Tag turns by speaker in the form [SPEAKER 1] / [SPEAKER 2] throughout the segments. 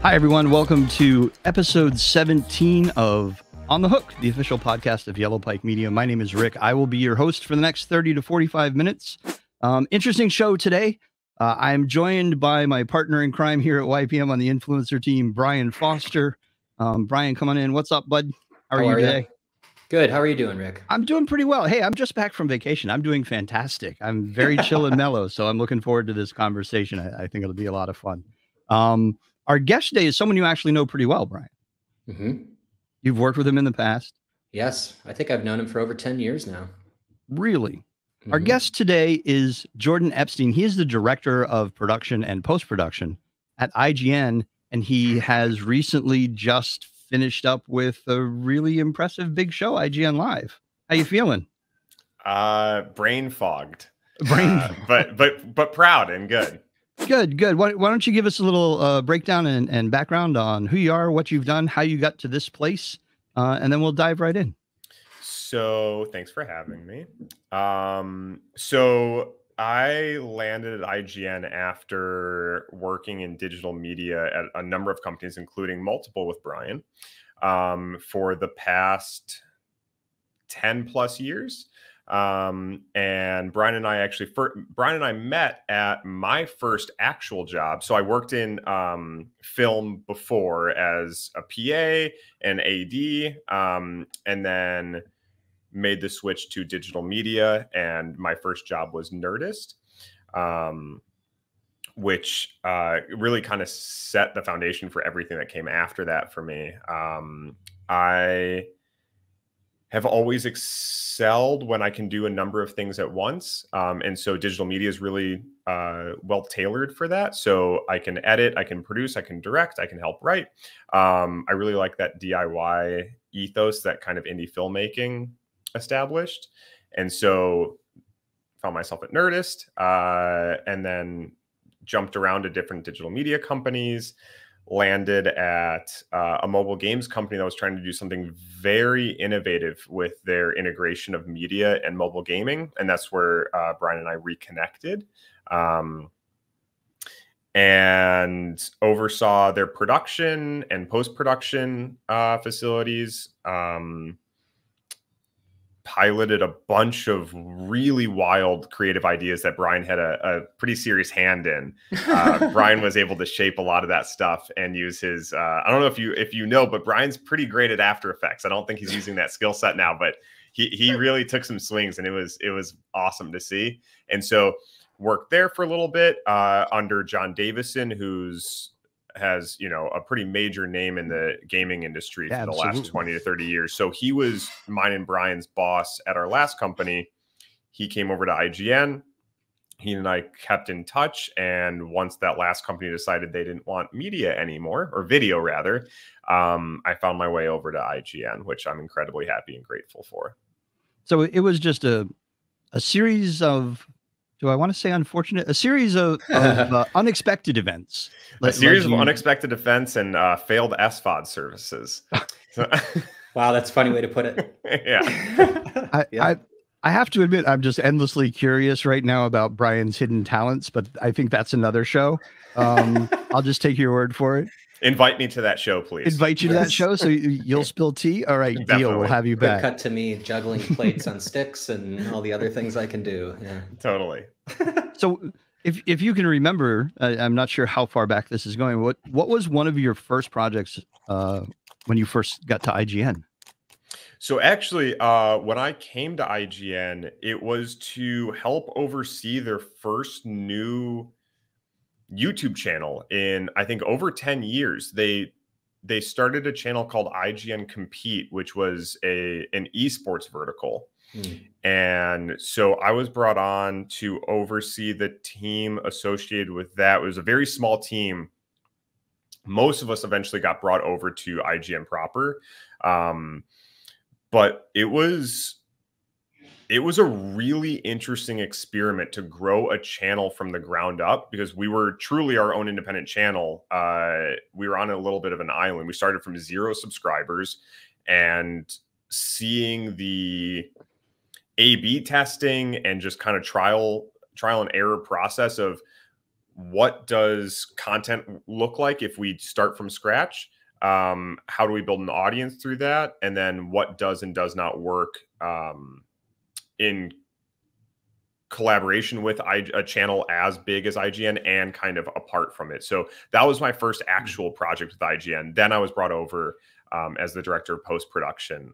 [SPEAKER 1] Hi, everyone. Welcome to episode 17 of On the Hook, the official podcast of Yellow Pike Media. My name is Rick. I will be your host for the next 30 to 45 minutes. Interesting show today. I'm joined by my partner in crime here at YPM on the influencer team, Brian Foster. Brian, come on in. What's up, bud? How are you today?
[SPEAKER 2] Good. How are you doing, Rick?
[SPEAKER 1] I'm doing pretty well. Hey, I'm just back from vacation. I'm doing fantastic. I'm very chill and mellow, so I'm looking forward to this conversation. I think it'll be a lot of fun. Our guest today is someone you actually know pretty well, Brian.
[SPEAKER 2] Mm-hmm.
[SPEAKER 1] You've worked with him in the past?
[SPEAKER 2] Yes. I think I've known him for over 10 years now.
[SPEAKER 1] Really? Mm-hmm. Our guest today is Jordan Epstein. He is the director of production and post-production at IGN, and he has recently just finished up with a really impressive big show, IGN Live. How you feeling?
[SPEAKER 3] Brain fogged. But proud and good.
[SPEAKER 1] Good. Why don't you give us a little breakdown and background on who you are, what you've done, how you got to this place, and then we'll dive right in.
[SPEAKER 3] So thanks for having me. So I landed at IGN after working in digital media at a number of companies, including multiple with Brian, for the past 10 plus years. And Brian and I met at my first actual job. So I worked in film before as a PA and AD, and then made the switch to digital media. And my first job was Nerdist, which really kind of set the foundation for everything that came after that for me. I have always excelled when I can do a number of things at once. And so digital media is really well tailored for that. So I can edit, I can produce, I can direct, I can help write. I really like that DIY ethos that kind of indie filmmaking established. And so found myself at Nerdist, and then jumped around to different digital media companies, landed at a mobile games company that was trying to do something very innovative with their integration of media and mobile gaming. And that's where Brian and I reconnected, and oversaw their production and post-production facilities. Piloted a bunch of really wild creative ideas that Brian had a pretty serious hand in. Brian was able to shape a lot of that stuff and use his, I don't know if you know, but Brian's pretty great at After Effects. I don't think he's using that skill set now, but he really took some swings, and it was awesome to see. And so worked there for a little bit under John Davison, has, you know, a pretty major name in the gaming industry for the last 20 to 30 years. So he was mine and Brian's boss at our last company. He came over to IGN. He and I kept in touch. And once that last company decided they didn't want media anymore, or video rather, I found my way over to IGN, which I'm incredibly happy and grateful for.
[SPEAKER 1] So it was just a series of, do I want to say unfortunate? A series of unexpected events.
[SPEAKER 3] A series of unexpected events and failed SVOD services.
[SPEAKER 2] Wow, that's a funny way to put it.
[SPEAKER 3] Yeah.
[SPEAKER 1] I have to admit, I'm just endlessly curious right now about Brian's hidden talents, but I think that's another show. I'll just take your word for it.
[SPEAKER 3] Invite me to that show, please.
[SPEAKER 1] Invite you to that show so you'll spill tea? All right,
[SPEAKER 3] Definitely.
[SPEAKER 1] Deal. We'll have you back.
[SPEAKER 2] Cut to me juggling plates on sticks and all the other things I can do. Yeah,
[SPEAKER 3] totally.
[SPEAKER 1] So if you can remember, I'm not sure how far back this is going. What was one of your first projects when you first got to IGN?
[SPEAKER 3] So actually, when I came to IGN, it was to help oversee their first new YouTube channel in, I think, over 10 years. They started a channel called IGN Compete, which was an esports vertical. And so I was brought on to oversee the team associated with that. It was a very small team. Most of us eventually got brought over to IGN proper. But it was a really interesting experiment to grow a channel from the ground up, because we were truly our own independent channel. We were on a little bit of an island. We started from 0 subscribers, and seeing the A/B testing and just kind of trial and error process of what does content look like if we start from scratch? How do we build an audience through that? And then what does and does not work in collaboration with a channel as big as IGN and kind of apart from it. So that was my first actual project with IGN. Then I was brought over as the director of post-production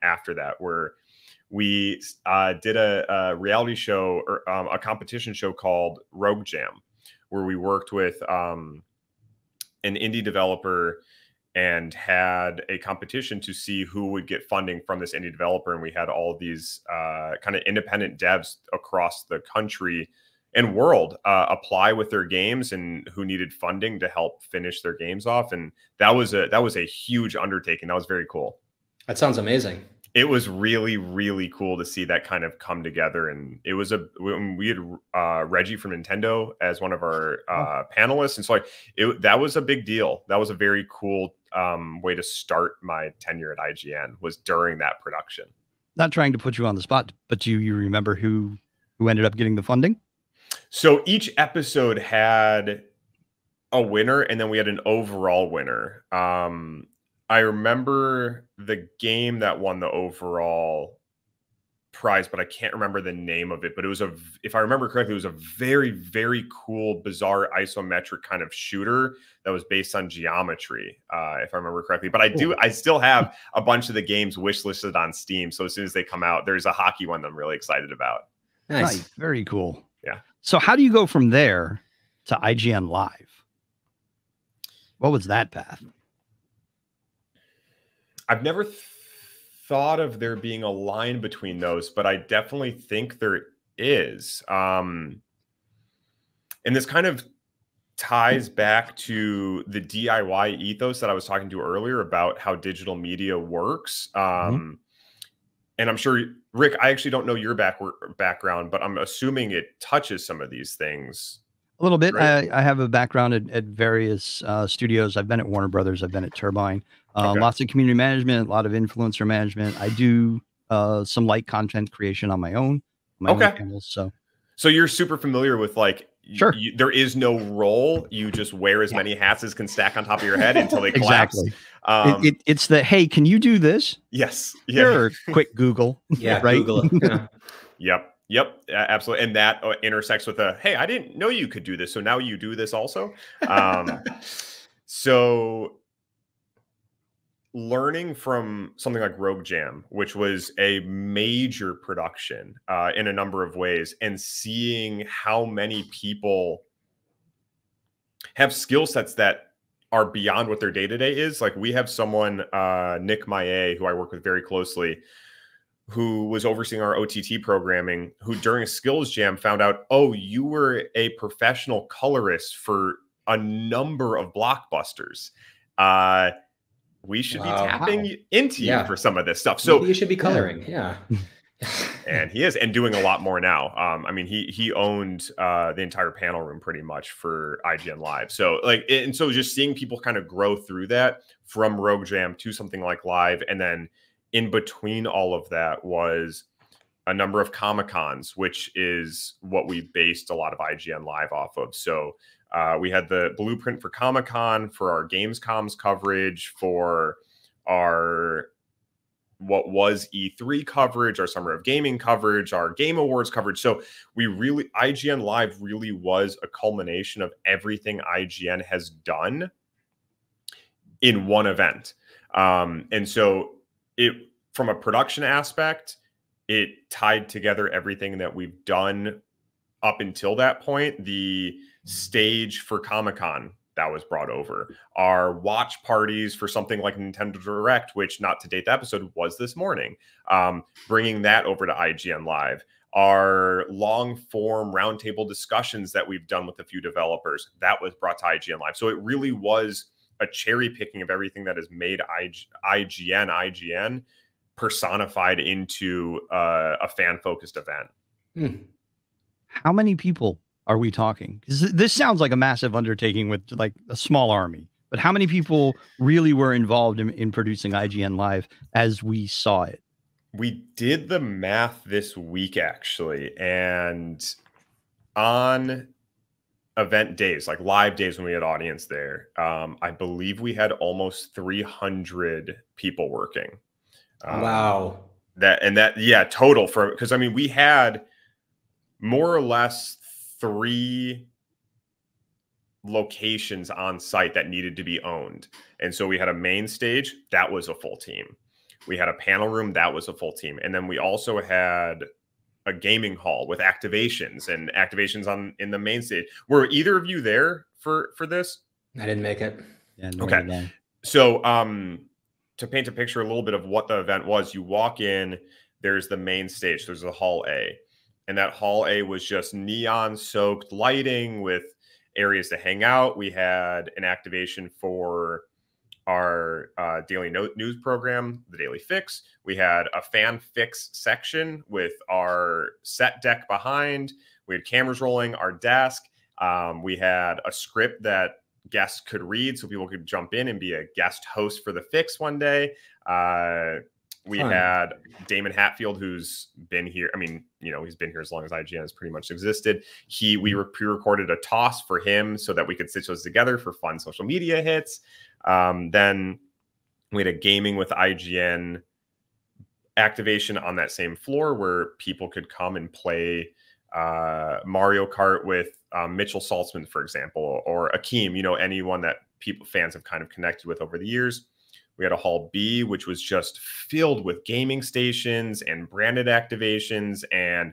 [SPEAKER 3] after that, where we did a reality show or a competition show called Rogue Jam, where we worked with an indie developer and had a competition to see who would get funding from this indie developer. And we had all of these kind of independent devs across the country and world apply with their games and who needed funding to help finish their games off. And that was a huge undertaking. That was very cool.
[SPEAKER 2] That sounds amazing.
[SPEAKER 3] It was really, really cool to see that kind of come together. And it was we had Reggie from Nintendo as one of our panelists. And so that was a big deal. That was a very cool way to start my tenure at IGN, was during that production.
[SPEAKER 1] Not trying to put you on the spot, but do you remember who ended up getting the funding?
[SPEAKER 3] So each episode had a winner, and then we had an overall winner. I remember the game that won the overall prize, but I can't remember the name of it. But it was if I remember correctly, it was a very, very cool, bizarre isometric kind of shooter that was based on geometry, if I remember correctly. But I still have a bunch of the games wishlisted on Steam. So as soon as they come out, there's a hockey one that I'm really excited about.
[SPEAKER 1] Nice. Very cool.
[SPEAKER 3] Yeah.
[SPEAKER 1] So how do you go from there to IGN Live? What was that path?
[SPEAKER 3] I've never thought of there being a line between those, but I definitely think there is. And this kind of ties back to the DIY ethos that I was talking to earlier about how digital media works. And I'm sure, Rick, I actually don't know your background, but I'm assuming it touches some of these things.
[SPEAKER 1] A little bit.
[SPEAKER 3] Right?
[SPEAKER 1] I have a background at various studios. I've been at Warner Brothers. I've been at Turbine.
[SPEAKER 3] Okay.
[SPEAKER 1] Lots of community management, a lot of influencer management. I do some light content creation on my own channels. So
[SPEAKER 3] you're super familiar with, like,
[SPEAKER 1] sure.
[SPEAKER 3] There is no role. You just wear as many hats as can stack on top of your head until they collapse.
[SPEAKER 1] Exactly. It's the, hey, can you do this?
[SPEAKER 3] Yes.
[SPEAKER 1] Yeah. Sure. Quick Google.
[SPEAKER 2] Yeah.
[SPEAKER 1] Right.
[SPEAKER 2] Google it. Yeah.
[SPEAKER 3] Yep. Absolutely. And that intersects with hey, I didn't know you could do this, so now you do this also. So learning from something like Rogue Jam, which was a major production in a number of ways, and seeing how many people have skill sets that are beyond what their day-to-day is. Like, we have someone, Nick Maillet, who I work with very closely, who was overseeing our OTT programming, who during a skills jam found out, oh, you were a professional colorist for a number of blockbusters. We should be tapping into you for some of this stuff. So
[SPEAKER 2] you should be coloring. Yeah.
[SPEAKER 3] And he is, and doing a lot more now. I mean, he owned the entire panel room pretty much for IGN Live. So so just seeing people kind of grow through that from Rogue Jam to something like Live, and then in between all of that was a number of Comic-Cons, which is what we based a lot of IGN Live off of. So we had the blueprint for Comic-Con, for our Gamescoms coverage, for our what was E3 coverage, our Summer of Gaming coverage, our Game Awards coverage. So IGN Live really was a culmination of everything IGN has done in one event. And so from a production aspect, it tied together everything that we've done up until that point. The stage for Comic-Con that was brought over, our watch parties for something like Nintendo Direct, which, not to date the episode, was this morning, bringing that over to IGN Live, our long form roundtable discussions that we've done with a few developers, that was brought to IGN Live. So it really was a cherry picking of everything that has made IGN personified into a fan-focused event.
[SPEAKER 1] How many people are we talking? This sounds like a massive undertaking with like a small army, but how many people really were involved in producing IGN Live as we saw it?
[SPEAKER 3] We did the math this week, actually, and on event days, like live days when we had audience there, I believe we had almost 300 people working.
[SPEAKER 2] Wow.
[SPEAKER 3] Yeah, total for, because I mean, we had more or less 3 locations on site that needed to be owned. And so we had a main stage, that was a full team. We had a panel room, that was a full team. And then we also had a gaming hall with activations on in the main stage. Were either of you there for this?
[SPEAKER 2] I didn't make it.
[SPEAKER 1] Yeah, no,
[SPEAKER 3] okay. So to paint a picture a little bit of what the event was, you walk in, there's the main stage, there's a hall A. And that hall A was just neon soaked lighting with areas to hang out. We had an activation for our daily news program, the Daily Fix. We had a fan fix section with our set deck behind. We had cameras rolling, our desk. We had a script that guests could read so people could jump in and be a guest host for the Fix one day. We had Damon Hatfield, who's been here. I mean, you know, he's been here as long as IGN has pretty much existed. We pre-recorded a toss for him so that we could stitch those together for fun social media hits. Then we had a gaming with IGN activation on that same floor where people could come and play Mario Kart with Mitchell Saltzman, for example, or Akeem, you know, anyone that fans have kind of connected with over the years. We had a hall B, which was just filled with gaming stations and branded activations and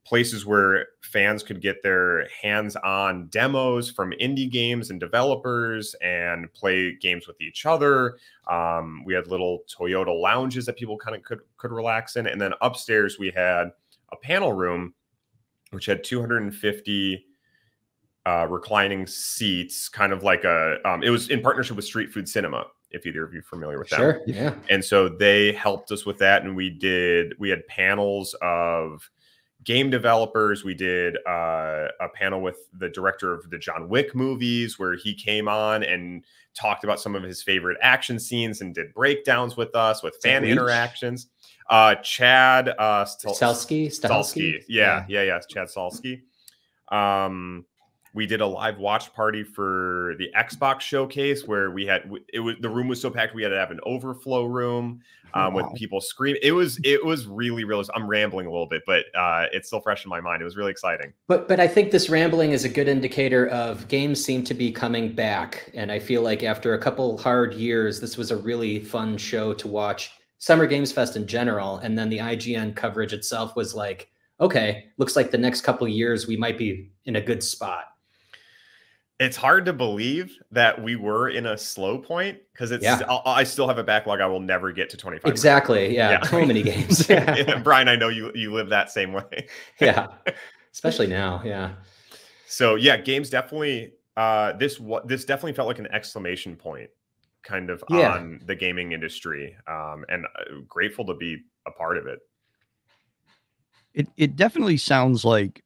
[SPEAKER 3] places where fans could get their hands on demos from indie games and developers and play games with each other. We had little Toyota lounges that people kind of could relax in. And then upstairs, we had a panel room, which had 250 reclining seats, kind of like it was in partnership with Street Food Cinema, if either of you are familiar with them.
[SPEAKER 2] Sure, yeah.
[SPEAKER 3] And so they helped us with that. And we had panels of game developers. We did a panel with the director of the John Wick movies where he came on and talked about some of his favorite action scenes and did breakdowns with us with fan interactions. Chad
[SPEAKER 2] Stahelski.
[SPEAKER 3] Yeah. Chad Stahelski. We did a live watch party for the Xbox showcase where the room was so packed we had to have an overflow room with people screaming. It was really. I'm rambling a little bit, but it's still fresh in my mind. It was really exciting.
[SPEAKER 2] But I think this rambling is a good indicator of games seem to be coming back, and I feel like after a couple hard years, this was a really fun show to watch. Summer Games Fest in general, and then the IGN coverage itself was like, okay, looks like the next couple of years we might be in a good spot.
[SPEAKER 3] It's hard to believe that we were in a slow point because I still have a backlog. I will never get to 25.
[SPEAKER 2] Exactly. Yeah. So many games. Yeah.
[SPEAKER 3] Brian, I know you live that same way.
[SPEAKER 2] Yeah. Especially now. Yeah.
[SPEAKER 3] So yeah, games definitely, this definitely felt like an exclamation point kind of on the gaming industry. And grateful to be a part of it.
[SPEAKER 1] It definitely sounds like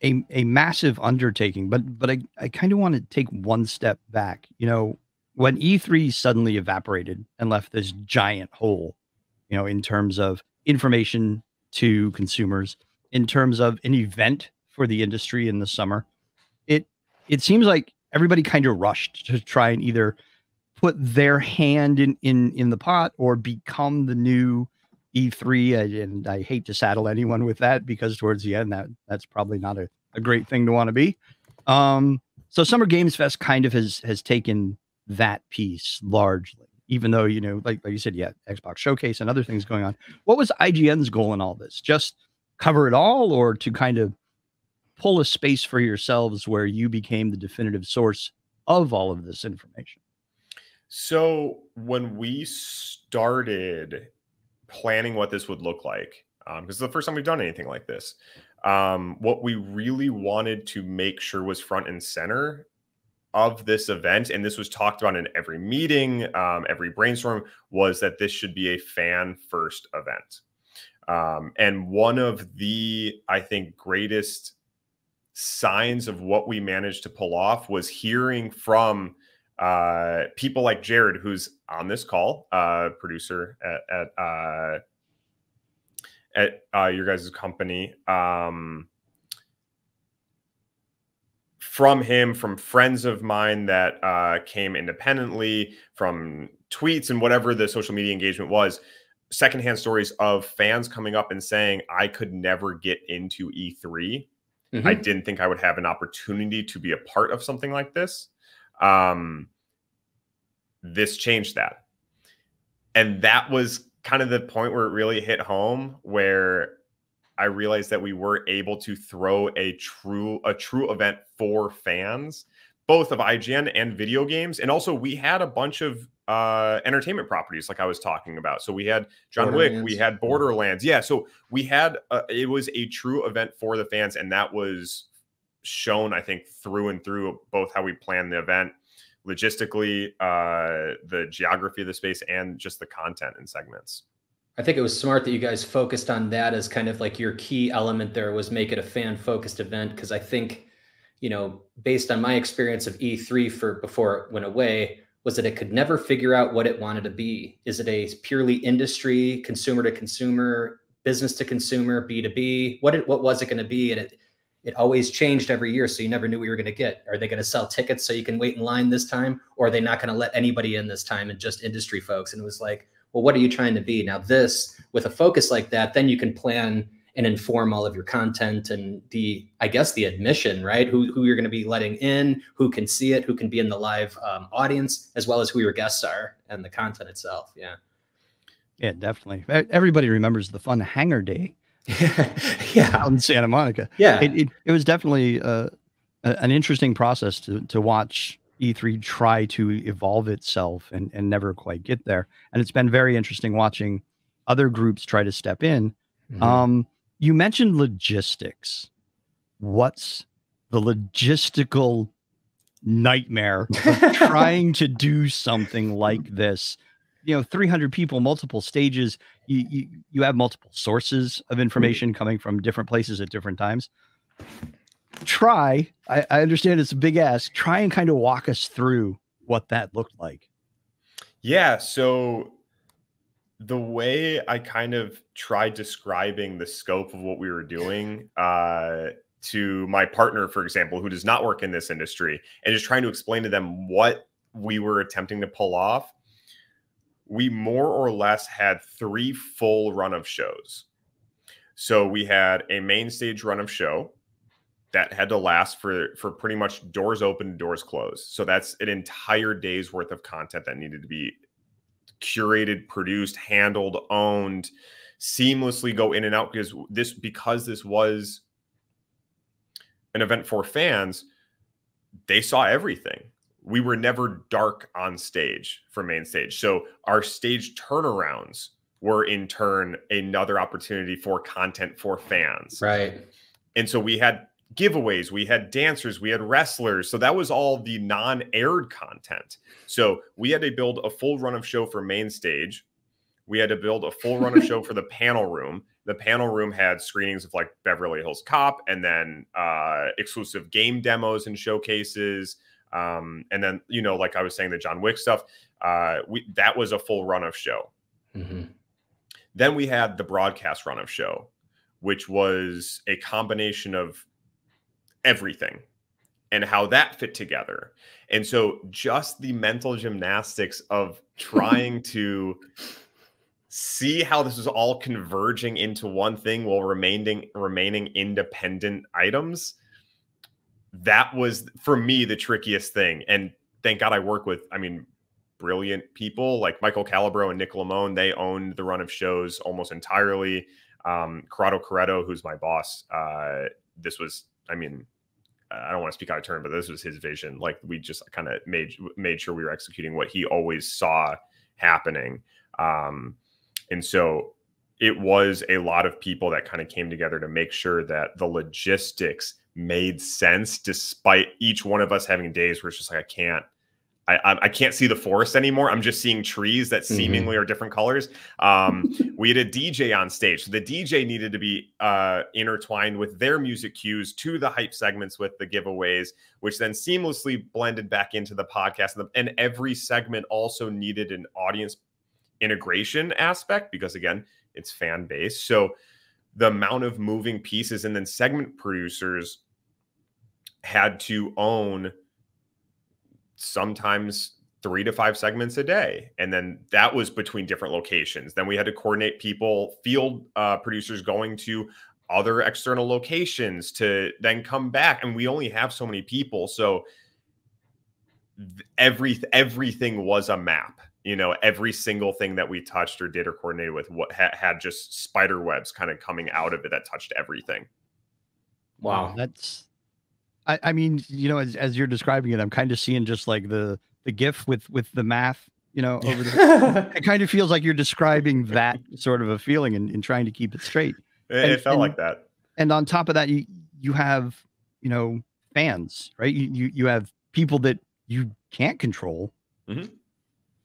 [SPEAKER 1] a massive undertaking, but I kind of want to take one step back. You know, when E3 suddenly evaporated and left this giant hole, you know, in terms of information to consumers, in terms of an event for the industry in the summer, it seems like everybody kind of rushed to try and either put their hand in the pot or become the new E3, and I hate to saddle anyone with that because towards the end that's probably not a great thing to want to be. So Summer Games Fest kind of has taken that piece largely, even though, you know, like you said, Xbox Showcase and other things going on. What was IGN's goal in all this? Just cover it all, or to kind of pull a space for yourselves where you became the definitive source of all of this information?
[SPEAKER 3] So when we started planning what this would look like, because it's the first time we've done anything like this, what we really wanted to make sure was front and center of this event, and this was talked about in every meeting, every brainstorm, was that this should be a fan first event. And one of the, I think, greatest signs of what we managed to pull off was hearing from people like Jared, who's on this call, producer at your guys' company. from him, from friends of mine that came independently, from tweets and whatever the social media engagement was, secondhand stories of fans coming up and saying, I could never get into E3. I didn't think I would have an opportunity to be a part of something like this. This changed that. And that was kind of the point where it really hit home, where I realized that we were able to throw a true event for fans, both of IGN and video games. And also we had a bunch of entertainment properties like I was talking about. So we had John Wick, we had Borderlands. Yeah. So we had, it was a true event for the fans. And that was shown, I think, through and through, both how we planned the event, logistically, the geography of the space, and just the content and segments.
[SPEAKER 2] I think it was smart that you guys focused on that as kind of like your key element there, was make it a fan-focused event. Because I think, you know, based on my experience of E3 before it went away, was that it could never figure out what it wanted to be. Is it a purely industry, consumer to consumer, business to consumer, B2B? What was it going to be? And it always changed every year, so you never knew what you were going to get. Are they going to sell tickets so you can wait in line this time? Or are they not going to let anybody in this time and just industry folks? And it was like, well, what are you trying to be? Now this, with a focus like that, then you can plan and inform all of your content and I guess the admission, right? Who you're going to be letting in, who can see it, who can be in the live audience, as well as who your guests are and the content itself. Yeah.
[SPEAKER 1] Yeah, definitely. Everybody remembers the fun hangar day.
[SPEAKER 2] Yeah.
[SPEAKER 1] Out in Santa Monica.
[SPEAKER 2] Yeah.
[SPEAKER 1] It was definitely an interesting process to watch E3 try to evolve itself and never quite get there. And it's been very interesting watching other groups try to step in. You mentioned logistics. What's the logistical nightmare of trying to do something like this? You know, 300 people, multiple stages. You have multiple sources of information coming from different places at different times. I understand it's a big ask. Try and kind of walk us through what that looked like.
[SPEAKER 3] Yeah. So the way I kind of tried describing the scope of what we were doing to my partner, for example, who does not work in this industry, and just trying to explain to them what we were attempting to pull off, we more or less had 3 full run of shows. So we had a main stage run of show that had to last for pretty much doors open, doors closed. So that's an entire day's worth of content that needed to be curated, produced, handled, owned, seamlessly go in and out, because this was an event for fans. They saw everything. We were never dark on stage for main stage. So our stage turnarounds were in turn another opportunity for content for fans.
[SPEAKER 2] Right.
[SPEAKER 3] And so we had giveaways, we had dancers, we had wrestlers. So that was all the non-aired content. So we had to build a full run of show for main stage. We had to build a full run of show for the panel room. The panel room had screenings of like Beverly Hills Cop, and then exclusive game demos and showcases. And then, you know, like I was saying, the John Wick stuff, that was a full run of show. Then we had the broadcast run of show, which was a combination of everything and how that fit together. And so just the mental gymnastics of trying to see how this is all converging into one thing while remaining independent items, that was, for me, the trickiest thing. And thank God I work with, brilliant people like Michael Calabro and Nick Lamone. They owned the run of shows almost entirely. Corrado Corretto, who's my boss, this was, I don't want to speak out of turn, but this was his vision. Like, we just kind of made sure we were executing what he always saw happening. And so it was a lot of people that kind of came together to make sure that the logistics made sense, despite each one of us having days where it's just like, I can't see the forest anymore. I'm just seeing trees that seemingly are different colors. We had a DJ on stage. So the DJ needed to be intertwined with their music cues to the hype segments with the giveaways, which then seamlessly blended back into the podcast. And every segment also needed an audience integration aspect, because again, it's fan based. So the amount of moving pieces, and then segment producers had to own sometimes 3 to 5 segments a day. And then that was between different locations. Then we had to coordinate people, field producers going to other external locations to then come back. And we only have so many people. So everything was a map. You know, every single thing that we touched or did or coordinated with what had just spider webs kind of coming out of it that touched everything.
[SPEAKER 2] Wow.
[SPEAKER 1] That's, I mean, you know, as you're describing it, I'm kind of seeing just like the GIF with the math, you know, over the, it kind of feels like you're describing that sort of a feeling and trying to keep it straight.
[SPEAKER 3] It felt like that.
[SPEAKER 1] And on top of that, you have, you know, fans, right? You have people that you can't control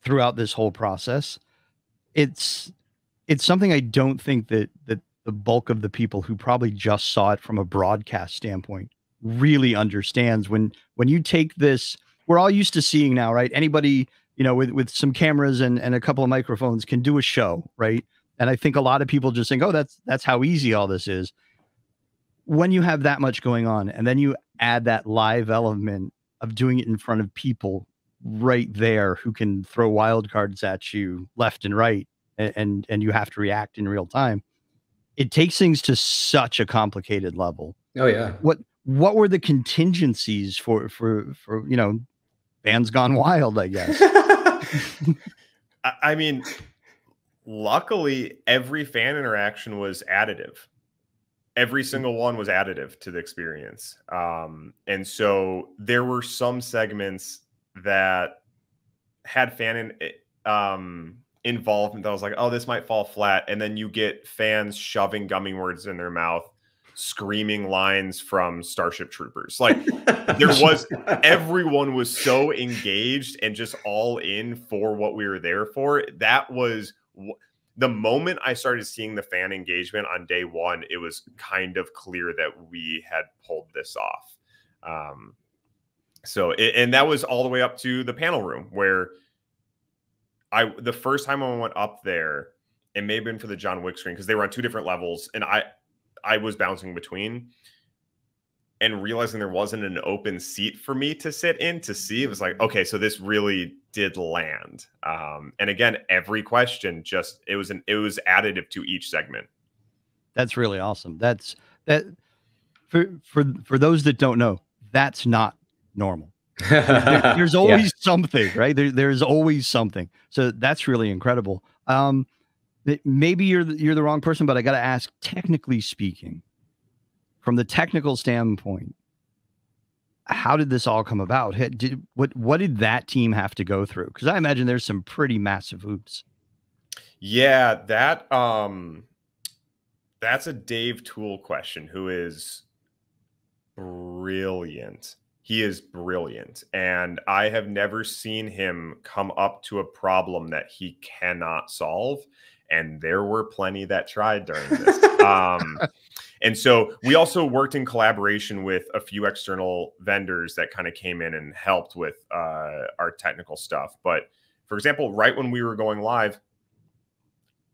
[SPEAKER 1] throughout this whole process. It's something I don't think that the bulk of the people who probably just saw it from a broadcast standpoint really understands. When you take this, we're all used to seeing now, right? Anybody, you know, with some cameras and a couple of microphones can do a show, right? And I think a lot of people just think, oh, that's how easy all this is. When you have that much going on, and then you add that live element of doing it in front of people right there who can throw wild cards at you left and right, and you have to react in real time. It takes things to such a complicated level.
[SPEAKER 2] Oh yeah.
[SPEAKER 1] What were the contingencies for you know, fans gone wild, I guess?
[SPEAKER 3] I mean, luckily every fan interaction was additive. Every single one was additive to the experience. And so there were some segments that had fan involvement that was like, oh, this might fall flat. And then you get fans shoving gummy words in their mouth, screaming lines from Starship Troopers. Like everyone was so engaged and just all in for what we were there for. That was the moment I started seeing the fan engagement on day one, it was kind of clear that we had pulled this off. And that was all the way up to the panel room where the first time I went up there, it may have been for the John Wick screen because they were on 2 different levels, and I was bouncing between, and realizing there wasn't an open seat for me to sit in to see. It was like, okay, so this really did land. And again, every question it was additive to each segment.
[SPEAKER 1] That's really awesome. That for those that don't know, that's not normal. There's always something, right? There's always something. So that's really incredible. Maybe you're the wrong person, but I got to ask, technically speaking, from the technical standpoint, how did this all come about? What did that team have to go through? Because I imagine there's some pretty massive hoops.
[SPEAKER 3] Yeah, that's a Dave Toole question, who is brilliant. He is brilliant. And I have never seen him come up to a problem that he cannot solve. And there were plenty that tried during this. And so we also worked in collaboration with a few external vendors that kind of came in and helped with our technical stuff. But for example, right when we were going live,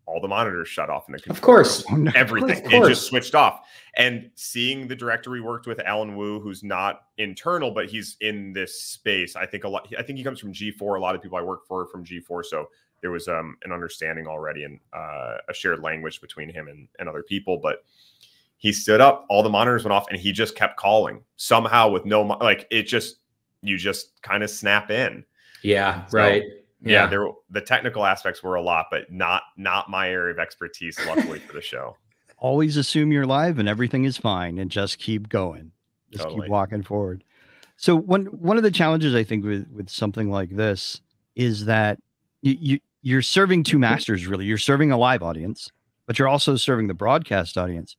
[SPEAKER 3] all the monitors shut off in the control.
[SPEAKER 2] Of course.
[SPEAKER 3] Everything. It just switched off. And seeing the director we worked with, Alan Wu, who's not internal, but he's in this space. I think he comes from G4. A lot of people I work for are from G4. So there was an understanding already and a shared language between him and other people. But he stood up, all the monitors went off, and he just kept calling somehow with no, like, you just kind of snap in.
[SPEAKER 2] Yeah.
[SPEAKER 3] So,
[SPEAKER 2] right.
[SPEAKER 3] Yeah, the technical aspects were a lot, but not my area of expertise, luckily, for the show.
[SPEAKER 1] Always assume you're live and everything is fine and just keep going. Just keep walking forward. So one of the challenges I think with something like this is that you're serving 2 masters, really. You're serving a live audience, but you're also serving the broadcast audience.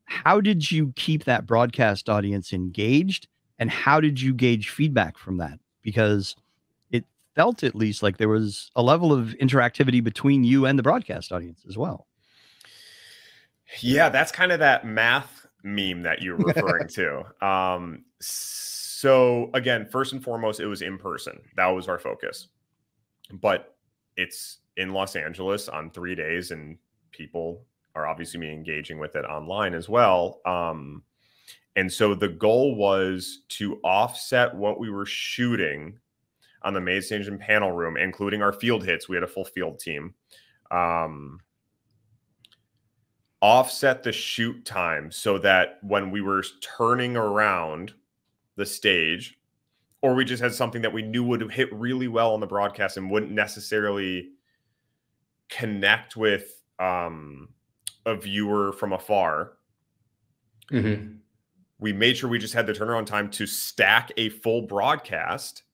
[SPEAKER 1] How did you keep that broadcast audience engaged, and how did you gauge feedback from that? Because it felt at least like there was a level of interactivity between you and the broadcast audience as well.
[SPEAKER 3] Yeah, that's kind of that math meme that you're referring to. So again, first and foremost, it was in person. That was our focus. But it's in Los Angeles on 3 days, and people are obviously engaging with it online as well. And so the goal was to offset what we were shooting on the main stage and panel room, including our field hits. We had a full field team. Offset the shoot time so that when we were turning around the stage, or we just had something that we knew would hit really well on the broadcast and wouldn't necessarily connect with a viewer from afar.
[SPEAKER 2] Mm-hmm.
[SPEAKER 3] We made sure we just had the turnaround time to stack a full broadcast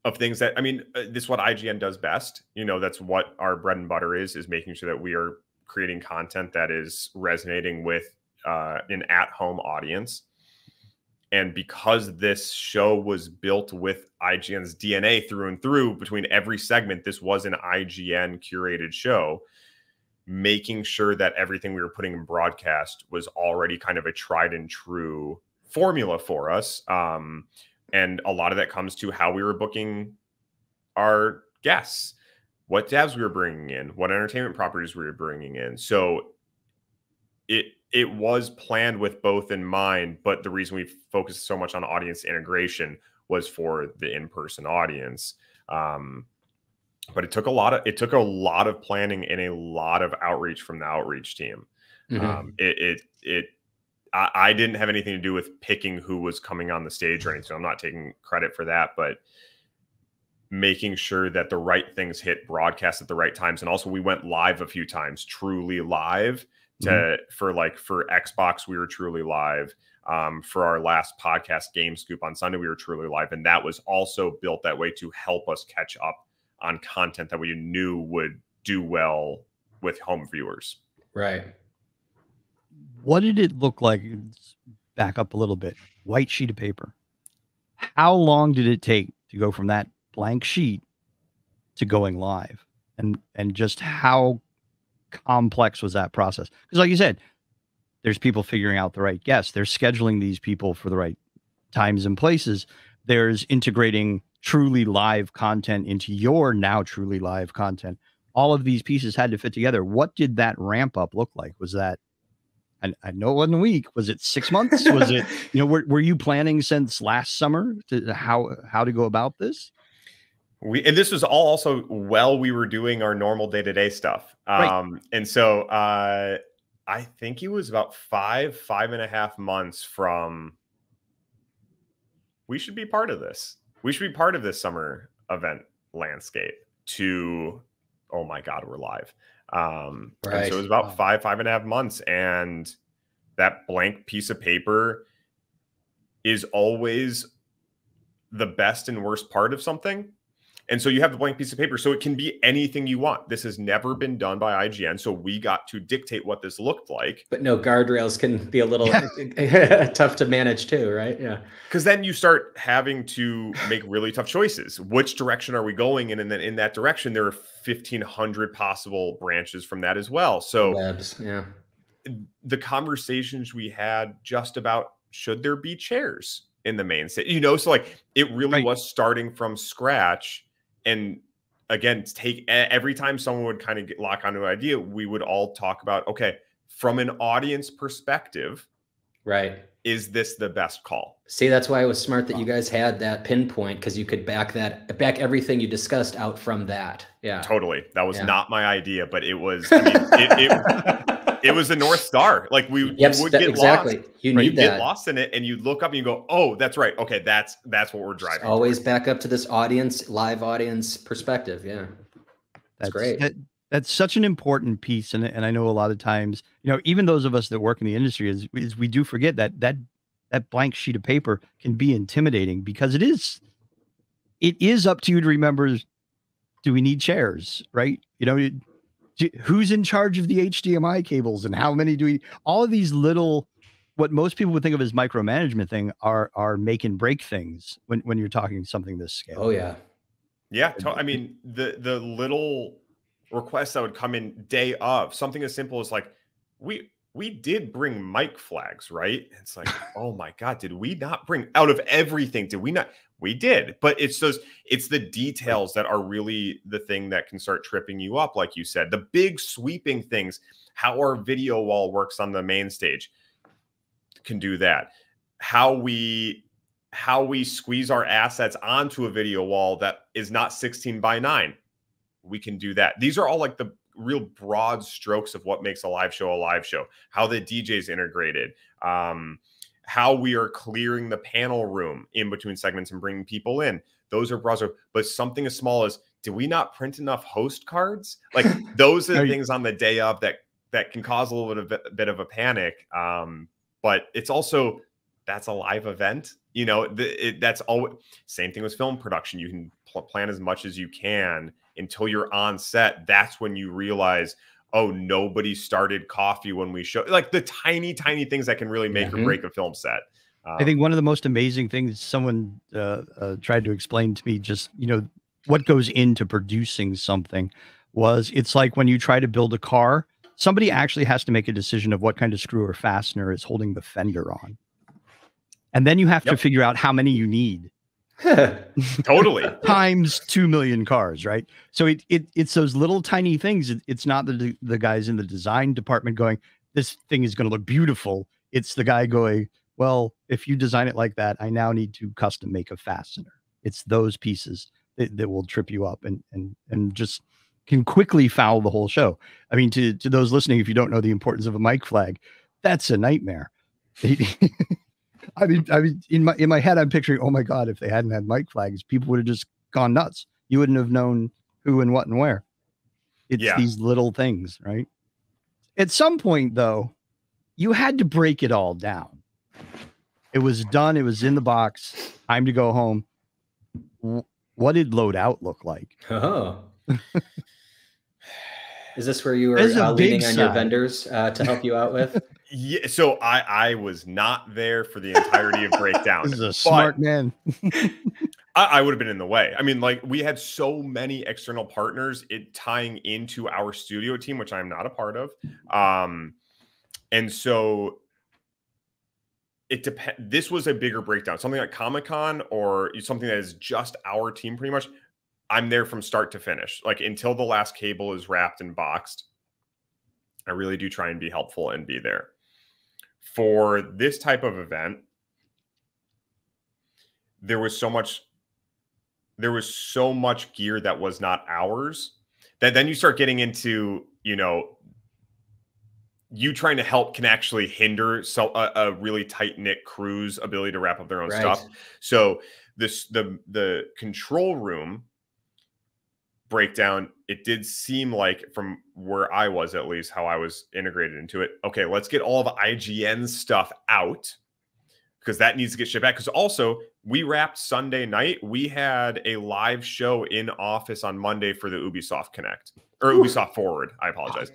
[SPEAKER 3] of things that, I mean, this is what IGN does best. You know, that's what our bread and butter is making sure that we are creating content that is resonating with an at-home audience. And because this show was built with IGN's DNA through and through, between every segment, this was an IGN curated show, making sure that everything we were putting in broadcast was already kind of a tried and true formula for us. And a lot of that comes to how we were booking our guests, what devs we were bringing in, what entertainment properties we were bringing in. So it was planned with both in mind, but the reason we focused so much on audience integration was for the in-person audience. But it took a lot of planning and a lot of outreach from the outreach team. Mm-hmm. I didn't have anything to do with picking who was coming on the stage or anything. So I'm not taking credit for that, but making sure that the right things hit broadcast at the right times. And also we went live a few times, truly live. For Xbox, we were truly live. For our last podcast, Game Scoop, on Sunday, we were truly live. And that was also built that way to help us catch up on content that we knew would do well with home viewers.
[SPEAKER 2] Right.
[SPEAKER 1] What did it look like? Back up a little bit. White sheet of paper. How long did it take to go from that blank sheet to going live? And just how complex was that process? Because like you said, there's people figuring out the right guests. They're scheduling these people for the right times and places. There's integrating truly live content into your now truly live content. All of these pieces had to fit together. What did that ramp up look like? Was that, I know it wasn't a week. Was it 6 months? Was it, were you planning since last summer to how to go about this?
[SPEAKER 3] And this was all also while we were doing our normal day-to-day stuff.
[SPEAKER 1] Right.
[SPEAKER 3] And so I think it was about 5.5 months from, we should be part of this. We should be part of this summer event landscape to, oh my God, we're live. And so it was about 5.5 months. And that blank piece of paper is always the best and worst part of something. And so you have the blank piece of paper, so it can be anything you want. This has never been done by IGN, so we got to dictate what this looked like.
[SPEAKER 2] But no, guardrails can be a little tough to manage too, right? Yeah.
[SPEAKER 3] Because then you start having to make really tough choices. Which direction are we going in? And then in that direction, there are 1,500 possible branches from that as well. So the conversations we had just about, should there be chairs in the main stage? So like it really was starting from scratch. And again, every time someone would kind of lock onto an idea, we would all talk about, okay, from an audience perspective,
[SPEAKER 2] right,
[SPEAKER 3] is this the best call?
[SPEAKER 2] See, that's why it was smart that you guys had that pinpoint, because you could back everything you discussed out from that. Yeah,
[SPEAKER 3] totally. That was not my idea, but it was. I mean, it was the North Star. Like we would get lost.
[SPEAKER 2] You need that.
[SPEAKER 3] Get lost in it, and you look up and you go, "Oh, that's right. Okay, that's what we're driving."
[SPEAKER 2] Always back up to this live audience perspective. Yeah, that's great.
[SPEAKER 1] That's such an important piece, and I know a lot of times, even those of us that work in the industry, is we do forget that blank sheet of paper can be intimidating, because it is up to you to remember. Do we need chairs? Right? Who's in charge of the HDMI cables, and how many do we? All of these little, what most people would think of as micromanagement thing, are make and break things when you're talking something this scale.
[SPEAKER 2] Oh yeah,
[SPEAKER 3] yeah. I mean, the little requests that would come in day of, something as simple as like, we did bring mic flags, right? It's like, oh my God, did we not bring, out of everything, did we not? We did, but it's the details that are really the thing that can start tripping you up. Like you said, the big sweeping things, how our video wall works on the main stage can do that. how we squeeze our assets onto a video wall that is not 16:9. We can do that. These are all like the real broad strokes of what makes a live show, how the DJ's integrated, how we are clearing the panel room in between segments and bringing people in. Those are broad, but something as small as, do we not print enough host cards? Like those are the things on the day of that can cause a little bit of a panic. But it's also, that's a live event. You know, that's always same thing with film production. You can plan as much as you can until you're on set. That's when you realize, oh, nobody started coffee when we show, like the tiny things that can really make or break a film set.
[SPEAKER 1] I think one of the most amazing things someone tried to explain to me, just, you know, what goes into producing something, was it's like when you try to build a car, somebody actually has to make a decision of what kind of screw or fastener is holding the fender on. And then you have to figure out how many you need.
[SPEAKER 3] Totally.
[SPEAKER 1] Times 2 million cars, right? So it's those little tiny things. It's not the guys in the design department going, this thing is going to look beautiful. It's the guy going, well, if you design it like that, I now need to custom make a fastener. It's those pieces that will trip you up and just can quickly foul the whole show. I mean, to those listening, if you don't know the importance of a mic flag, that's a nightmare. I mean, in my head, I'm picturing, oh my God, if they hadn't had mic flags, people would have just gone nuts. You wouldn't have known who and what and where. It's these little things, right? At some point, though, you had to break it all down. It was done. It was in the box. Time to go home. What did load out look like?
[SPEAKER 2] Oh. Is this where you were leaning on your vendors to help you out with?
[SPEAKER 3] Yeah, so I was not there for the entirety of breakdown.
[SPEAKER 1] This is a smart man.
[SPEAKER 3] I would have been in the way. I mean, like, we had so many external partners tying into our studio team, which I'm not a part of. And so it depends. This was a bigger breakdown. Something like Comic-Con or something that is just our team pretty much. I'm there from start to finish, like until the last cable is wrapped and boxed. I really do try and be helpful and be there. For this type of event, there was so much gear that was not ours that then you start getting into, you know, you trying to help can actually hinder a really tight-knit crew's ability to wrap up their own stuff. So the control room breakdown, it did seem like, from where I was, at least how I was integrated into it, okay, let's get all of IGN stuff out because that needs to get shipped back. Because also, we wrapped Sunday night. We had a live show in office on Monday for the Ubisoft Connect, or Ubisoft Forward. I apologize.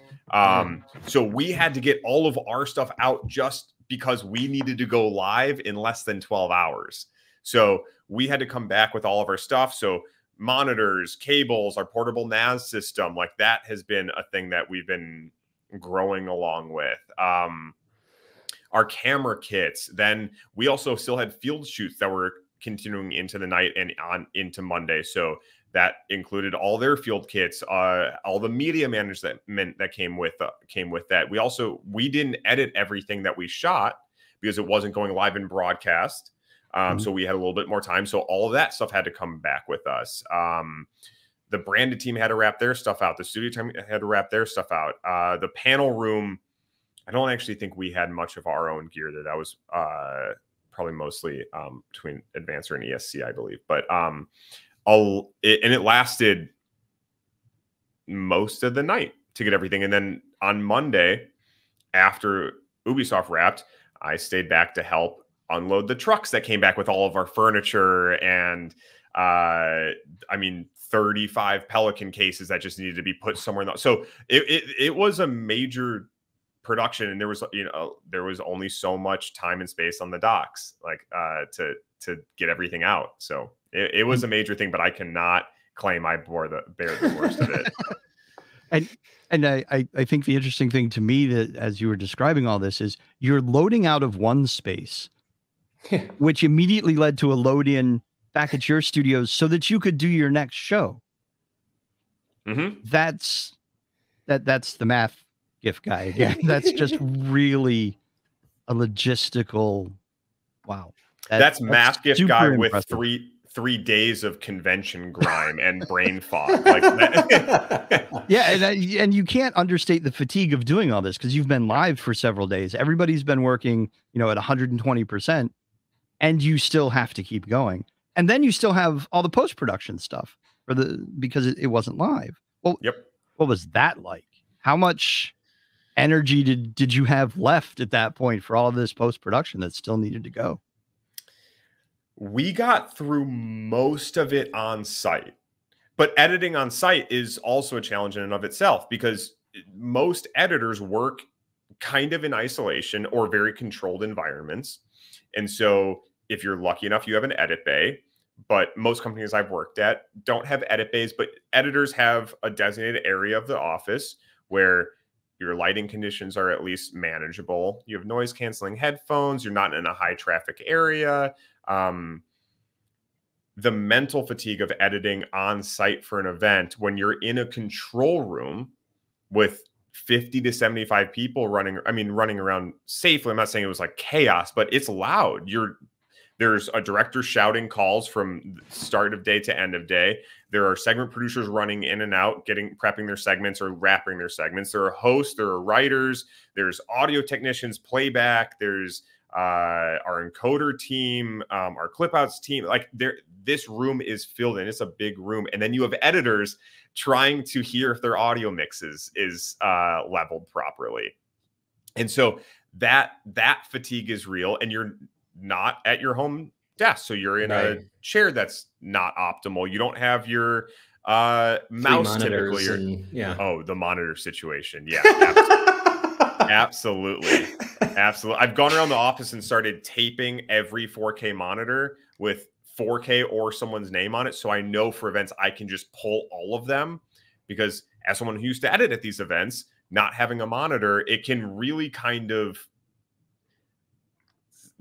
[SPEAKER 3] So we had to get all of our stuff out just because we needed to go live in less than 12 hours. So we had to come back with all of our stuff. So monitors, cables, our portable NAS system, like that has been a thing that we've been growing along with. Our camera kits. Then we also still had field shoots that were continuing into the night and on into Monday. So that included all their field kits, all the media management that came with that. We didn't edit everything that we shot because it wasn't going live in broadcast. So we had a little bit more time. So all of that stuff had to come back with us. The branded team had to wrap their stuff out. The studio team had to wrap their stuff out. The panel room, I don't actually think we had much of our own gear there. That was probably mostly between Advancer and ESC, I believe. But it lasted most of the night to get everything. And then on Monday, after Ubisoft wrapped, I stayed back to help unload the trucks that came back with all of our furniture and I mean 35 Pelican cases that just needed to be put somewhere. So it was a major production, and there was only so much time and space on the docks, like to get everything out. So it was a major thing, but I cannot claim I bear the worst of it.
[SPEAKER 1] And I think the interesting thing to me, that as you were describing all this, is you're loading out of one space, which immediately led to a load in back at your studios so that you could do your next show. That's the math gift guy again. That's just really a logistical Wow.
[SPEAKER 3] That's math gift guy with
[SPEAKER 1] impressive.
[SPEAKER 3] three days of convention grime and brain fog. Like that.
[SPEAKER 1] Yeah, and you can't understate the fatigue of doing all this because you've been live for several days. Everybody's been working, at 120%, and you still have to keep going. And then you still have all the post-production stuff because it wasn't live. Well,
[SPEAKER 3] yep.
[SPEAKER 1] What was that like? How much energy did you have left at that point for all of this post-production that still needed to go?
[SPEAKER 3] We got through most of it on site, but editing on site is also a challenge in and of itself because most editors work kind of in isolation or very controlled environments. And so if you're lucky enough, you have an edit bay, but most companies I've worked at don't have edit bays, but editors have a designated area of the office where your lighting conditions are at least manageable. You have noise canceling headphones. You're not in a high traffic area. The mental fatigue of editing on site for an event when you're in a control room with 50 to 75 people running around safely. I'm not saying it was like chaos, but it's loud. There's a director shouting calls from start of day to end of day. There are segment producers running in and out, prepping their segments or wrapping their segments. There are hosts, there are writers, there's audio technicians, playback, there's our encoder team, our clip outs team. Like this room is filled in. It's a big room. And then you have editors trying to hear if their audio mix is leveled properly. And so that fatigue is real, and you're not at your home desk. So you're in a chair that's not optimal. You don't have your mouse typically. Oh, the monitor situation. Yeah. Absolutely. Absolutely. I've gone around the office and started taping every 4K monitor with 4K or someone's name on it. So I know for events, I can just pull all of them, because as someone who used to edit at these events, not having a monitor, it can really kind of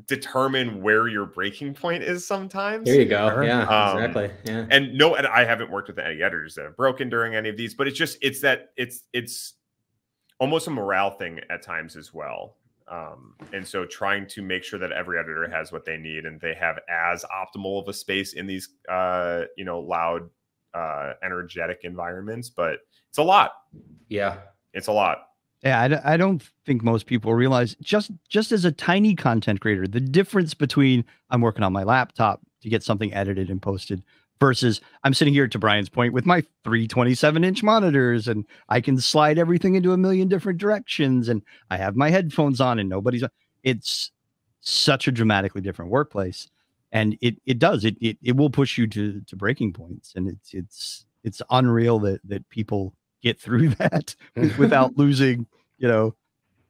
[SPEAKER 3] determine where your breaking point is sometimes.
[SPEAKER 2] There you go. Yeah, exactly. Yeah.
[SPEAKER 3] And no, I haven't worked with any editors that have broken during any of these, but it's almost a morale thing at times as well. And so trying to make sure that every editor has what they need and they have as optimal of a space in these, loud, energetic environments, but it's a lot.
[SPEAKER 2] Yeah.
[SPEAKER 3] It's a lot.
[SPEAKER 1] Yeah. I don't think most people realize just as a tiny content creator, the difference between I'm working on my laptop to get something edited and posted versus I'm sitting here, to Brian's point, with my 327-inch monitors, and I can slide everything into a million different directions, and I have my headphones on and nobody's on. It's such a dramatically different workplace. And it will push you to breaking points. And it's unreal that people get through that without losing,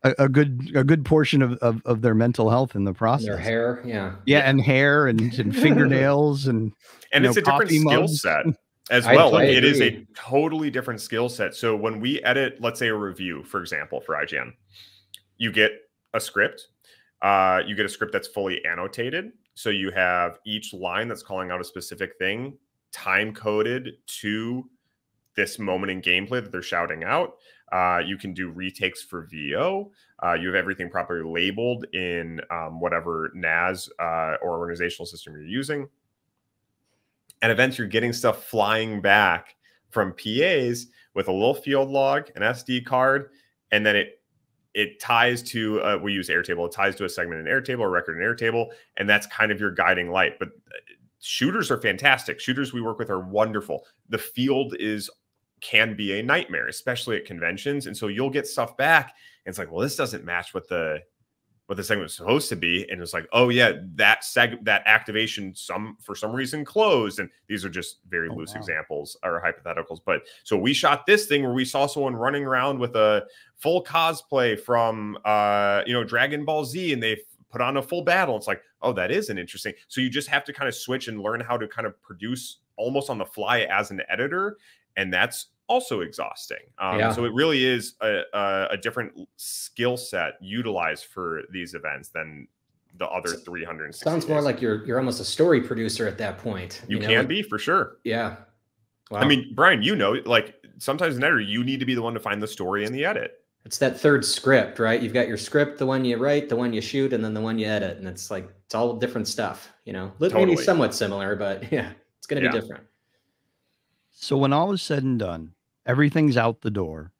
[SPEAKER 1] a good portion of their mental health in the process.
[SPEAKER 2] Their hair,
[SPEAKER 1] and hair and fingernails and
[SPEAKER 3] it's a different skill set as well. Like, it is a totally different skill set. So when we edit, let's say a review, for example, for IGN, you get a script. You get a script that's fully annotated. So you have each line that's calling out a specific thing, time coded to this moment in gameplay that they're shouting out. You can do retakes for VO. You have everything properly labeled in whatever NAS or organizational system you're using. At events, you're getting stuff flying back from PAs with a little field log, an SD card, and then it ties to, we use Airtable. It ties to a segment in Airtable, a record in Airtable, and that's kind of your guiding light. But shooters are fantastic. Shooters we work with are wonderful. The field can be a nightmare, especially at conventions. And so you'll get stuff back, and it's like, well, this doesn't match what the segment was supposed to be. And it's like, oh yeah, that activation for some reason closed. And these are just very loose examples or hypotheticals. But so we shot this thing where we saw someone running around with a full cosplay from Dragon Ball Z, and they put on a full battle. It's like, oh, that is an interesting. So you just have to kind of switch and learn how to kind of produce almost on the fly as an editor. And that's also exhausting. So it really is a different skill set utilized for these events than the other 360.
[SPEAKER 2] Sounds more like you're almost a story producer at that point.
[SPEAKER 3] You can be, for sure.
[SPEAKER 2] Yeah. Wow.
[SPEAKER 3] I mean, Brian, like sometimes an editor, you need to be the one to find the story in the edit.
[SPEAKER 2] It's that third script, right? You've got your script, the one you write, the one you shoot, and then the one you edit. And it's like, it's all different stuff, you know, maybe
[SPEAKER 3] Totally.
[SPEAKER 2] somewhat similar, but yeah, it's going to be different.
[SPEAKER 1] So when all is said and done, everything's out the door.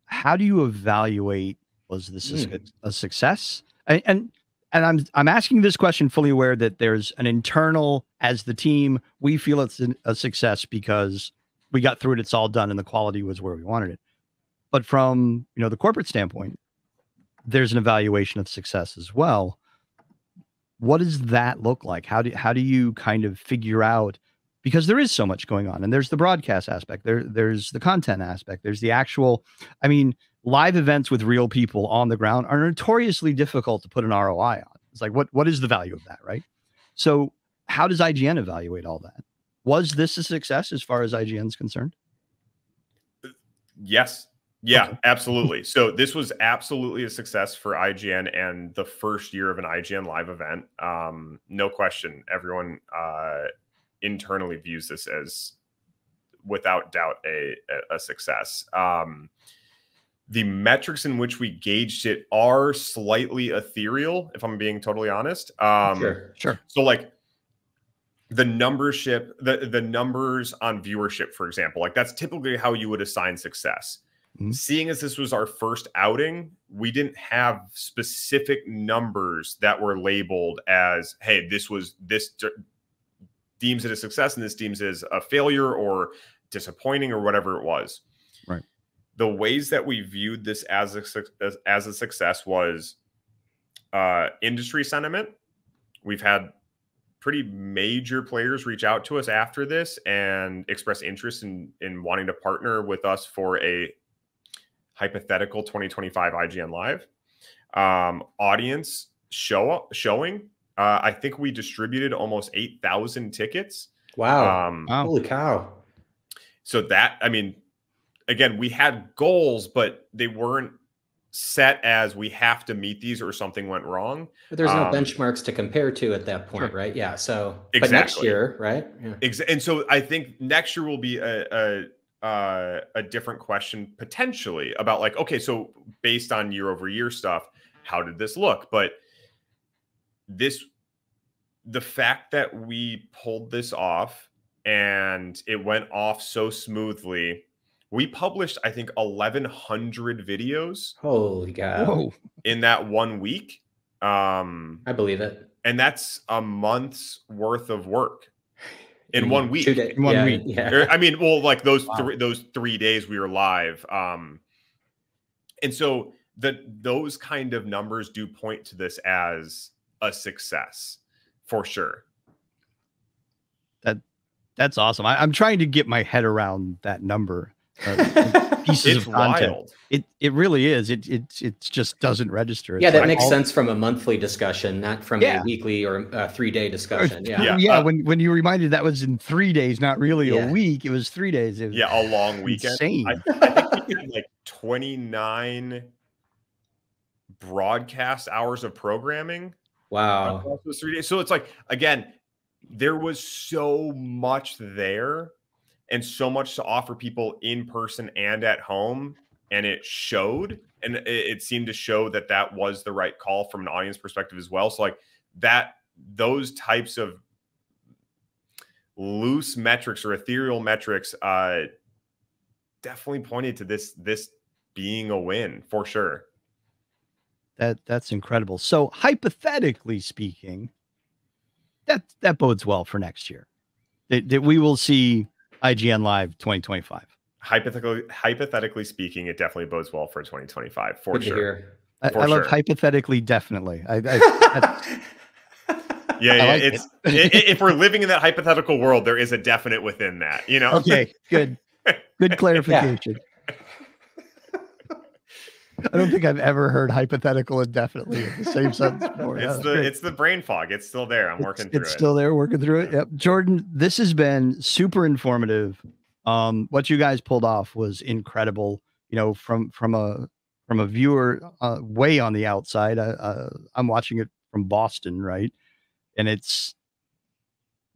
[SPEAKER 1] How do you evaluate, was this a success? And I'm asking this question fully aware that there's an internal, as the team, we feel it's a success because we got through it, it's all done, and the quality was where we wanted it. But from, you know, the corporate standpoint, there's an evaluation of success as well. What does that look like? How do you kind of figure out, because there is so much going on, and there's the broadcast aspect, there's the content aspect, there's the actual, I mean, live events with real people on the ground are notoriously difficult to put an ROI on. It's like, what is the value of that, right? So how does IGN evaluate all that? Was this a success as far as IGN's concerned?
[SPEAKER 3] Yes. Yeah, okay. Absolutely. So this was absolutely a success for IGN and the first year of an IGN live event. No question. Everyone internally views this as, without doubt, a success. The metrics in which we gauged it are slightly ethereal, if I'm being totally honest.
[SPEAKER 1] Sure.
[SPEAKER 3] So like the numbership, the numbers on viewership, for example, like that's typically how you would assign success. Mm-hmm. Seeing as this was our first outing, we didn't have specific numbers that were labeled as, hey, this deems it a success and this deems it as a failure or disappointing or whatever it was.
[SPEAKER 1] Right.
[SPEAKER 3] The ways that we viewed this as a success was industry sentiment. We've had pretty major players reach out to us after this and express interest in wanting to partner with us for a hypothetical 2025 IGN Live. Audience showing. I think we distributed almost 8,000 tickets.
[SPEAKER 2] Wow. Holy cow.
[SPEAKER 3] So that, I mean, again, we had goals, but they weren't set as we have to meet these or something went wrong.
[SPEAKER 2] But there's no benchmarks to compare to at that point,
[SPEAKER 1] sure.
[SPEAKER 2] Right? Yeah. So
[SPEAKER 3] exactly.
[SPEAKER 2] But next year, right? Yeah.
[SPEAKER 3] And so I think next year will be a different question potentially about like, okay, so based on year over year stuff, how did this look? But the fact that we pulled this off and it went off so smoothly, we published, I think, 1,100 videos.
[SPEAKER 2] Holy cow.
[SPEAKER 3] In that 1 week.
[SPEAKER 2] I believe it.
[SPEAKER 3] And that's a month's worth of work. In 1 week.
[SPEAKER 1] In 1 week.
[SPEAKER 3] Yeah. I mean, well, like those 3 days we were live. And so those kind of numbers do point to this as a success for sure.
[SPEAKER 1] That's awesome. I'm trying to get my head around that number. Pieces
[SPEAKER 3] it's
[SPEAKER 1] of content.
[SPEAKER 3] Wild.
[SPEAKER 1] It really is. It just doesn't register.
[SPEAKER 2] Yeah, that makes sense from a monthly discussion, not from a weekly or a 3-day discussion.
[SPEAKER 1] Yeah. When you reminded that was in 3 days, not really a week. It was 3 days. It was
[SPEAKER 3] a long weekend.
[SPEAKER 1] Insane.
[SPEAKER 3] I think we had like 29 broadcast hours of programming.
[SPEAKER 2] Wow.
[SPEAKER 3] Those 3 days. So it's like, again, there was so much there and so much to offer people in person and at home. And it showed, and it seemed to show that that was the right call from an audience perspective as well. So like those types of loose metrics or ethereal metrics definitely pointed to this being a win for sure.
[SPEAKER 1] That's incredible. So hypothetically speaking, that bodes well for next year. That we will see IGN Live 2025.
[SPEAKER 3] Hypothetically speaking, it definitely bodes well for 2025 for sure.
[SPEAKER 1] I love hypothetically, definitely.
[SPEAKER 3] If we're living in that hypothetical world, there is a definite within that, you know?
[SPEAKER 1] Okay, good clarification. I don't think I've ever heard hypothetical indefinitely in the same sentence before.
[SPEAKER 3] It's the brain fog. It's still there. I'm working through it.
[SPEAKER 1] It's still there, working through it. Yep. Jordan, this has been super informative. What you guys pulled off was incredible. You know, from a viewer way on the outside, I'm watching it from Boston, right? And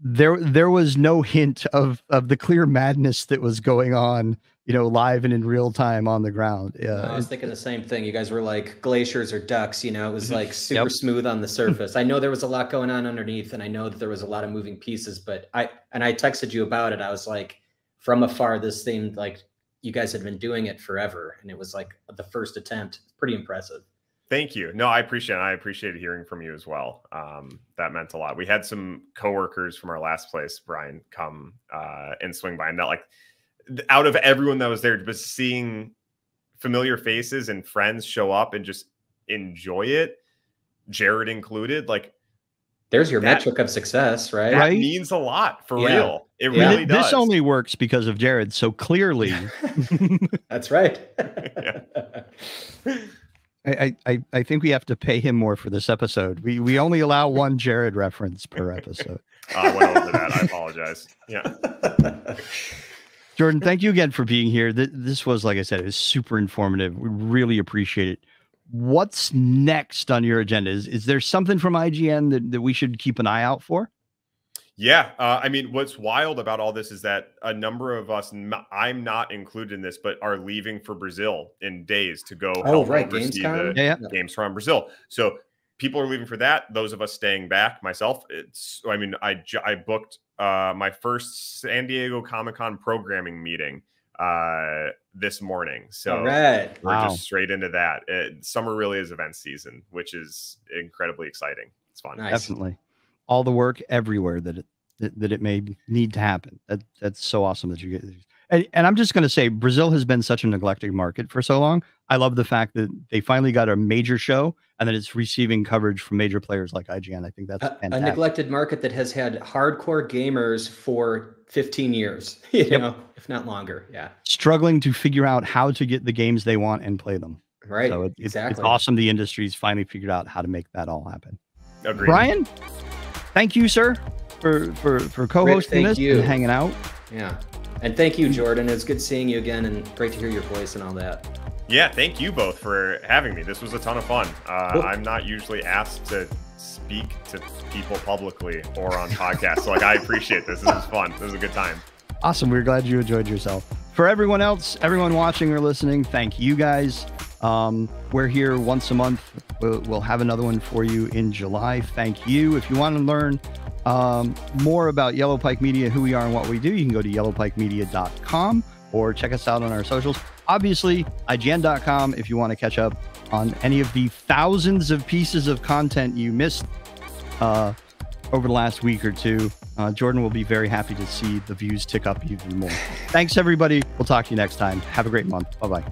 [SPEAKER 1] there was no hint of the clear madness that was going on, you know, live and in real time on the ground.
[SPEAKER 2] I was thinking the same thing. You guys were like glaciers or ducks, you know, it was like super smooth on the surface. I know there was a lot going on underneath, and I know that there was a lot of moving pieces, but I texted you about it. I was like, from afar, this seemed like you guys had been doing it forever, and it was like the first attempt. Pretty impressive.
[SPEAKER 3] Thank you. No, I appreciate it. I appreciated hearing from you as well. That meant a lot. We had some coworkers from our last place, Brian, come and swing by, and that, like, out of everyone that was there, but seeing familiar faces and friends show up and just enjoy it, Jared included, like,
[SPEAKER 2] there's your metric of success, right?
[SPEAKER 3] That means a lot, for real. It really does.
[SPEAKER 1] This only works because of Jared. So clearly,
[SPEAKER 2] that's right.
[SPEAKER 1] I think we have to pay him more for this episode. We only allow one Jared reference per episode.
[SPEAKER 3] I went over that. I apologize. Yeah.
[SPEAKER 1] Jordan, thank you again for being here. This was, like I said, it was super informative. We really appreciate it. What's next on your agenda? Is there something from IGN that we should keep an eye out for?
[SPEAKER 3] Yeah. I mean, what's wild about all this is that a number of us, I'm not included in this, but are leaving for Brazil in days to go help oversee the games from Brazil. So people are leaving for that. Those of us staying back, myself, I booked my first San Diego Comic-Con programming meeting this morning. So we're just straight into that. Summer really is event season, which is incredibly exciting. It's fun.
[SPEAKER 2] Nice.
[SPEAKER 1] Definitely. All the work everywhere that it may need to happen. That's so awesome that you get. And I'm just going to say, Brazil has been such a neglected market for so long. I love the fact that they finally got a major show and that it's receiving coverage from major players like IGN. I think that's fantastic.
[SPEAKER 2] A neglected market that has had hardcore gamers for 15 years, you know, if not longer. Yeah.
[SPEAKER 1] Struggling to figure out how to get the games they want and play them.
[SPEAKER 2] Right.
[SPEAKER 1] So it's awesome. The industry's finally figured out how to make that all happen.
[SPEAKER 3] Agreed.
[SPEAKER 1] Brian, thank you, sir, for co-hosting this and hanging out.
[SPEAKER 2] Yeah. And thank you, Jordan. It's good seeing you again and great to hear your voice and all that.
[SPEAKER 3] Yeah, thank you both for having me. This was a ton of fun. Cool. I'm not usually asked to speak to people publicly or on podcasts. So, like, I appreciate this. This was fun. This was a good time.
[SPEAKER 1] Awesome. We're glad you enjoyed yourself. For everyone else, everyone watching or listening, thank you guys. We're here once a month. We'll have another one for you in July. Thank you. If you want to learn more about Yellow Pike Media, who we are and what we do, you can go to yellowpikemedia.com or check us out on our socials. Obviously, IGN.com if you want to catch up on any of the thousands of pieces of content you missed over the last week or two. Jordan will be very happy to see the views tick up even more. Thanks, everybody. We'll talk to you next time. Have a great month. Bye-bye.